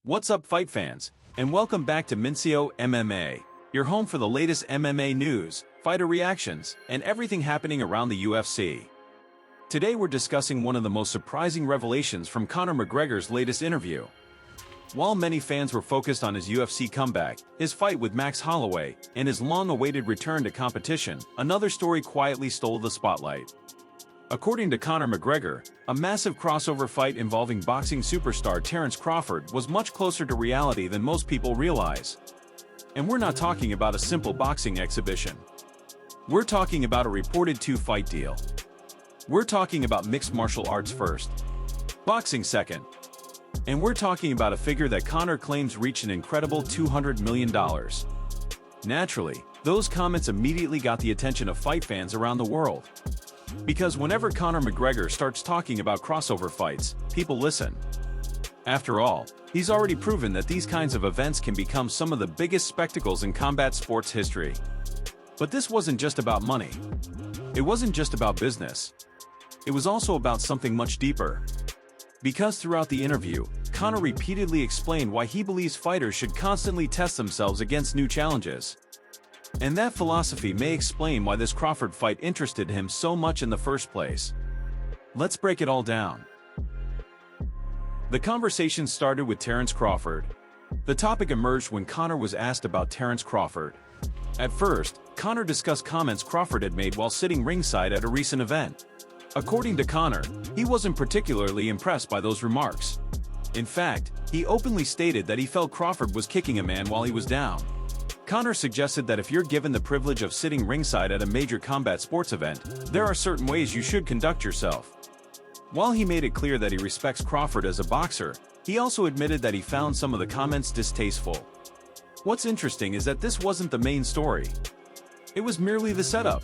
What's up, fight fans? And welcome back to Mincio MMA, your home for the latest MMA news, fighter reactions, and everything happening around the UFC. Today we're discussing one of the most surprising revelations from Conor McGregor's latest interview. While many fans were focused on his UFC comeback, his fight with Max Holloway, and his long-awaited return to competition, another story quietly stole the spotlight. According to Conor McGregor, a massive crossover fight involving boxing superstar Terence Crawford was much closer to reality than most people realize. And we're not talking about a simple boxing exhibition. We're talking about a reported two-fight deal. We're talking about mixed martial arts first, boxing second. And we're talking about a figure that Conor claims reached an incredible $200 million. Naturally, those comments immediately got the attention of fight fans around the world. Because whenever Conor McGregor starts talking about crossover fights, people listen. After all, he's already proven that these kinds of events can become some of the biggest spectacles in combat sports history. But this wasn't just about money. It wasn't just about business. It was also about something much deeper. Because throughout the interview, Conor repeatedly explained why he believes fighters should constantly test themselves against new challenges. And that philosophy may explain why this Crawford fight interested him so much in the first place. Let's break it all down. The conversation started with Terence Crawford. The topic emerged when Conor was asked about Terence Crawford. At first, Conor discussed comments Crawford had made while sitting ringside at a recent event. According to Conor, he wasn't particularly impressed by those remarks. In fact, he openly stated that he felt Crawford was kicking a man while he was down. Conor suggested that if you're given the privilege of sitting ringside at a major combat sports event, there are certain ways you should conduct yourself. While he made it clear that he respects Crawford as a boxer, he also admitted that he found some of the comments distasteful. What's interesting is that this wasn't the main story. It was merely the setup.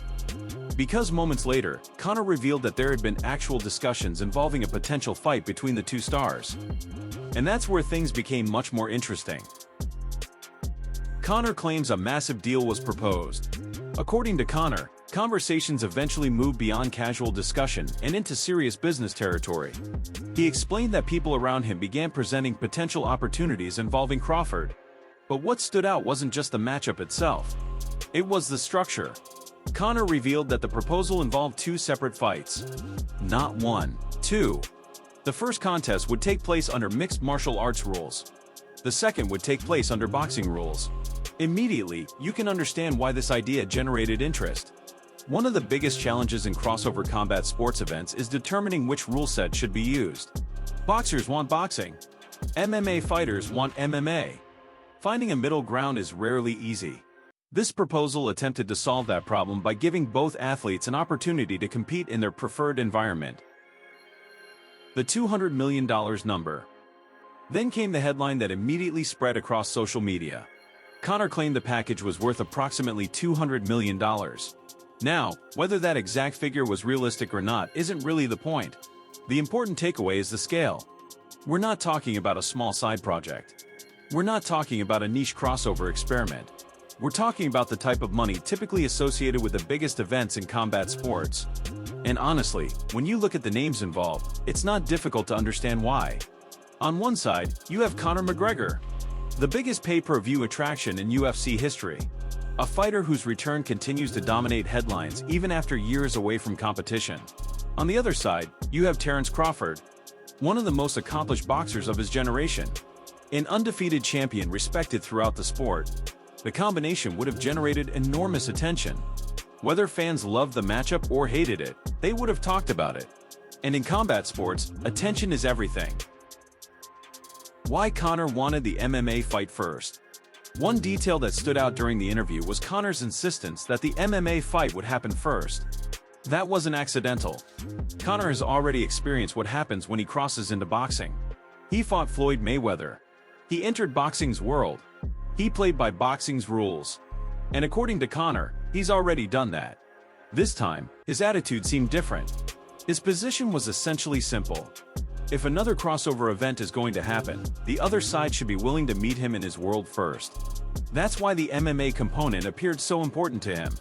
Because moments later, Conor revealed that there had been actual discussions involving a potential fight between the two stars. And that's where things became much more interesting. Conor claims a massive deal was proposed. According to Conor, conversations eventually moved beyond casual discussion and into serious business territory. He explained that people around him began presenting potential opportunities involving Crawford. But what stood out wasn't just the matchup itself. It was the structure. Conor revealed that the proposal involved two separate fights. Not one, two. The first contest would take place under mixed martial arts rules. The second would take place under boxing rules. Immediately, you can understand why this idea generated interest. One of the biggest challenges in crossover combat sports events is determining which rule set should be used. Boxers want boxing. MMA fighters want MMA. Finding a middle ground is rarely easy. This proposal attempted to solve that problem by giving both athletes an opportunity to compete in their preferred environment. The $200 million number. Then came the headline that immediately spread across social media. Conor claimed the package was worth approximately $200 million. Now, whether that exact figure was realistic or not isn't really the point. The important takeaway is the scale. We're not talking about a small side project. We're not talking about a niche crossover experiment. We're talking about the type of money typically associated with the biggest events in combat sports. And honestly, when you look at the names involved, it's not difficult to understand why. On one side, you have Conor McGregor, the biggest pay-per-view attraction in UFC history. A fighter whose return continues to dominate headlines even after years away from competition. On the other side, you have Terence Crawford, one of the most accomplished boxers of his generation. An undefeated champion respected throughout the sport. The combination would have generated enormous attention. Whether fans loved the matchup or hated it, they would have talked about it. And in combat sports, attention is everything. Why Conor wanted the MMA fight first. One detail that stood out during the interview was Conor's insistence that the MMA fight would happen first. That wasn't accidental. Conor has already experienced what happens when he crosses into boxing. He fought Floyd Mayweather. He entered boxing's world. He played by boxing's rules. And according to Conor, he's already done that. This time, his attitude seemed different. His position was essentially simple. If another crossover event is going to happen, the other side should be willing to meet him in his world first. That's why the MMA component appeared so important to him.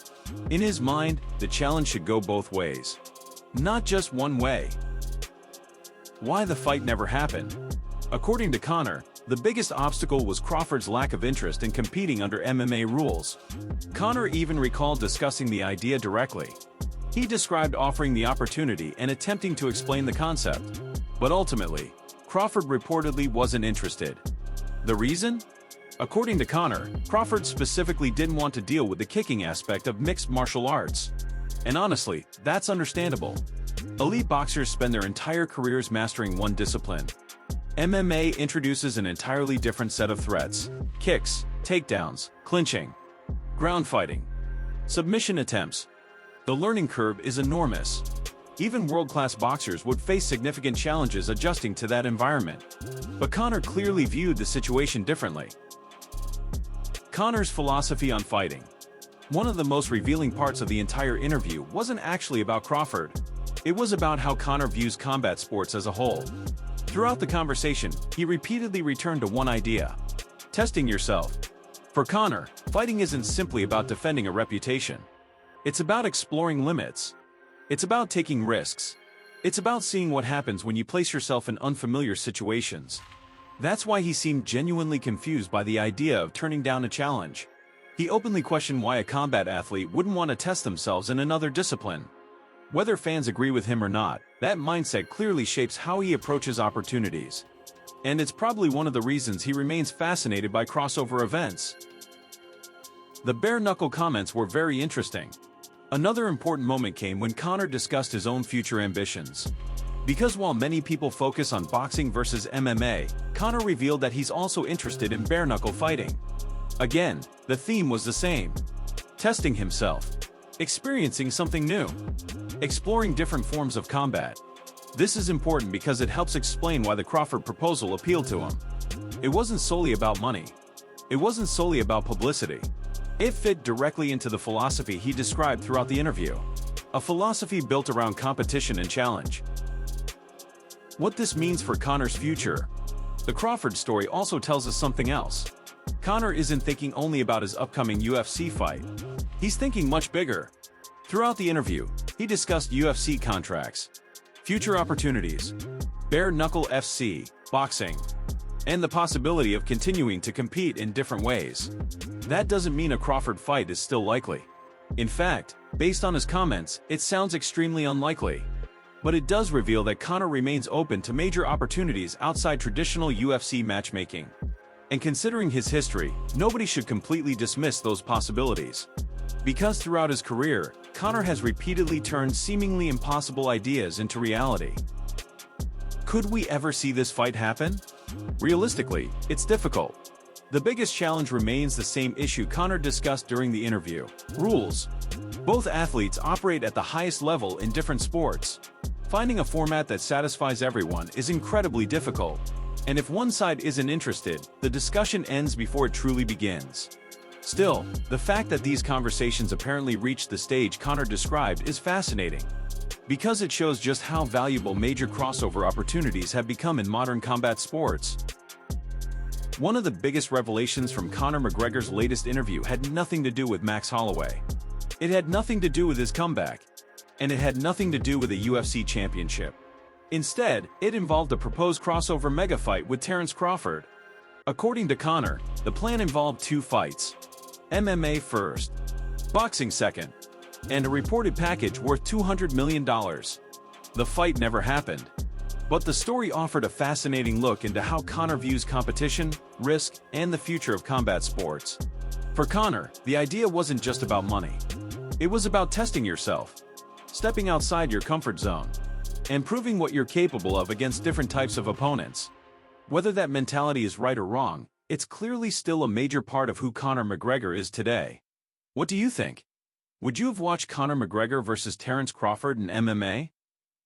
In his mind, the challenge should go both ways. Not just one way. Why the fight never happened. According to Conor, The biggest obstacle was Crawford's lack of interest in competing under MMA rules. Conor even recalled discussing the idea directly. He described offering the opportunity and attempting to explain the concept. But ultimately, Crawford reportedly wasn't interested. The reason? According to Conor, Crawford specifically didn't want to deal with the kicking aspect of mixed martial arts. And honestly, that's understandable. Elite boxers spend their entire careers mastering one discipline. MMA introduces an entirely different set of threats: kicks, takedowns, clinching, ground fighting, submission attempts. The learning curve is enormous. Even world-class boxers would face significant challenges adjusting to that environment. But Conor clearly viewed the situation differently. Conor's philosophy on fighting. One of the most revealing parts of the entire interview wasn't actually about Crawford. It was about how Conor views combat sports as a whole. Throughout the conversation, he repeatedly returned to one idea: testing yourself. For Conor, fighting isn't simply about defending a reputation. It's about exploring limits. It's about taking risks. It's about seeing what happens when you place yourself in unfamiliar situations. That's why he seemed genuinely confused by the idea of turning down a challenge. He openly questioned why a combat athlete wouldn't want to test themselves in another discipline. Whether fans agree with him or not, that mindset clearly shapes how he approaches opportunities. And it's probably one of the reasons he remains fascinated by crossover events. The bare-knuckle comments were very interesting. Another important moment came when Conor discussed his own future ambitions. Because while many people focus on boxing versus MMA, Conor revealed that he's also interested in bare-knuckle fighting. Again, the theme was the same: testing himself, experiencing something new, exploring different forms of combat. This is important because it helps explain why the Crawford proposal appealed to him. It wasn't solely about money. It wasn't solely about publicity. It fit directly into the philosophy he described throughout the interview. A philosophy built around competition and challenge. What this means for Conor's future. The Crawford story also tells us something else. Conor isn't thinking only about his upcoming UFC fight. He's thinking much bigger. Throughout the interview, he discussed UFC contracts, future opportunities, bare-knuckle FC, boxing, and the possibility of continuing to compete in different ways. That doesn't mean a Crawford fight is still likely. In fact, based on his comments, it sounds extremely unlikely. But it does reveal that Conor remains open to major opportunities outside traditional UFC matchmaking. And considering his history, nobody should completely dismiss those possibilities. Because throughout his career, Conor has repeatedly turned seemingly impossible ideas into reality. Could we ever see this fight happen? Realistically, it's difficult. The biggest challenge remains the same issue Conor discussed during the interview: rules. Both athletes operate at the highest level in different sports. Finding a format that satisfies everyone is incredibly difficult. And if one side isn't interested, the discussion ends before it truly begins. Still, the fact that these conversations apparently reached the stage Conor described is fascinating, because it shows just how valuable major crossover opportunities have become in modern combat sports. One of the biggest revelations from Conor McGregor's latest interview had nothing to do with Max Holloway. It had nothing to do with his comeback. And it had nothing to do with a UFC championship. Instead, it involved a proposed crossover mega fight with Terence Crawford. According to Conor, the plan involved 2 fights: MMA first, boxing second, and a reported package worth $200 million. The fight never happened. But the story offered a fascinating look into how Conor views competition, risk, and the future of combat sports. For Conor, the idea wasn't just about money. It was about testing yourself, stepping outside your comfort zone, and proving what you're capable of against different types of opponents. Whether that mentality is right or wrong, it's clearly still a major part of who Conor McGregor is today. What do you think? Would you have watched Conor McGregor versus Terence Crawford in MMA?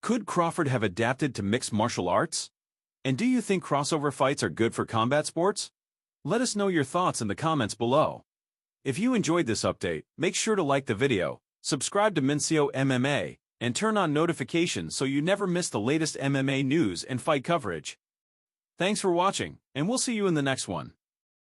Could Crawford have adapted to mixed martial arts? And do you think crossover fights are good for combat sports? Let us know your thoughts in the comments below. If you enjoyed this update, make sure to like the video, subscribe to Mincio MMA, and turn on notifications so you never miss the latest MMA news and fight coverage. Thanks for watching, and we'll see you in the next one.